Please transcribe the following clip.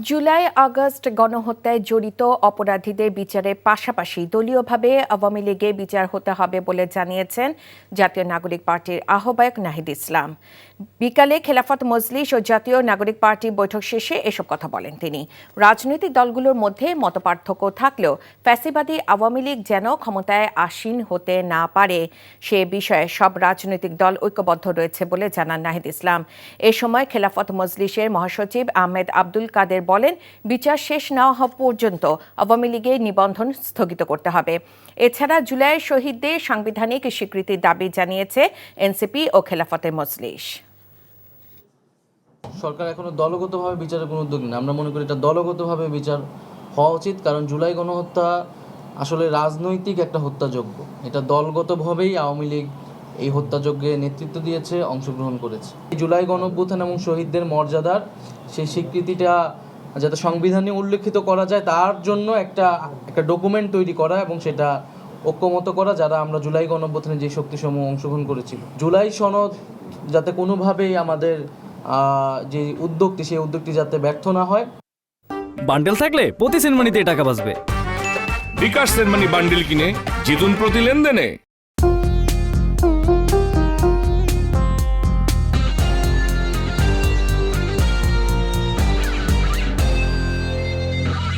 July August গণহত্যায় জড়িত অপরাধীদের বিচারের পাশাপাশি দলীয়ভাবে আওয়ামী লীগে বিচার হতে হবে বলে জানিয়েছেন জাতীয় নাগরিক পার্টির আহ্বায়ক নাহিদ ইসলাম। বিকালে খেলাফত মজলিস ও জাতীয় নাগরিক পার্টির বৈঠক শেষে এসব কথা বলেন তিনি। রাজনৈতিক দলগুলোর মধ্যে মতপার্থক্য থাকলেও ফ্যাসিবাদী আওয়ামী লীগ যেন ক্ষমতায় আসীন হতে না পারে সে বিষয়ে সব রাজনৈতিক দল ঐক্যবদ্ধ রয়েছে বলে জানান নাহিদ ইসলাম। এ সময় খেলাফত মজলিসের মহাসচিব আহমেদ আব্দুল কাদের বলেন, বিচার শেষ না হওয়া পর্যন্ত আওয়ামী লীগের নিবন্ধন স্থগিত করতে হবে। এছাড়া জুলাইয়ের শহীদদের সাংবিধানিক স্বীকৃতির দাবি জানিয়েছে এনসিপি ও খেলাফতে মজলিস। সরকার এখনো দলগতভাবে বিচারের কোনো উদ্যোগ নেই। আমরা মনে করি এটা দলগতভাবে বিচার হওয়া উচিত, কারণ জুলাই গণহত্যা আসলে রাজনৈতিক একটা হত্যাযজ্ঞ। এটা দলগতভাবেই আওয়ামী লীগ এই হত্যাযজ্ঞে নেতৃত্ব দিয়েছে, অংশগ্রহণ করেছে। জুলাই গণঅভ্যুত্থান এবং শহীদদের মর্যাদার সেই স্বীকৃতিটা যাতে সংবিধানে উল্লেখিত করা যায় তার জন্য একটা ডকুমেন্ট তৈরি করা এবং সেটা ঐক্যমত করা, যারা আমরা জুলাই গণঅভ্যুত্থানে যে শক্তিসমূহ অংশগ্রহণ করেছিল। জুলাই সনদ যাতে কোনোভাবেই আমাদের যে উদ্যোগটি সেই উদ্যোগটি যাতে ব্যর্থ না হয়। বান্ডেল থাকলে প্রতি সেনমানিতে টাকা বাঁচবে। বিকাশ সেনমানি বান্ডেল কিনে জিতুন প্রতি লেনদেনে।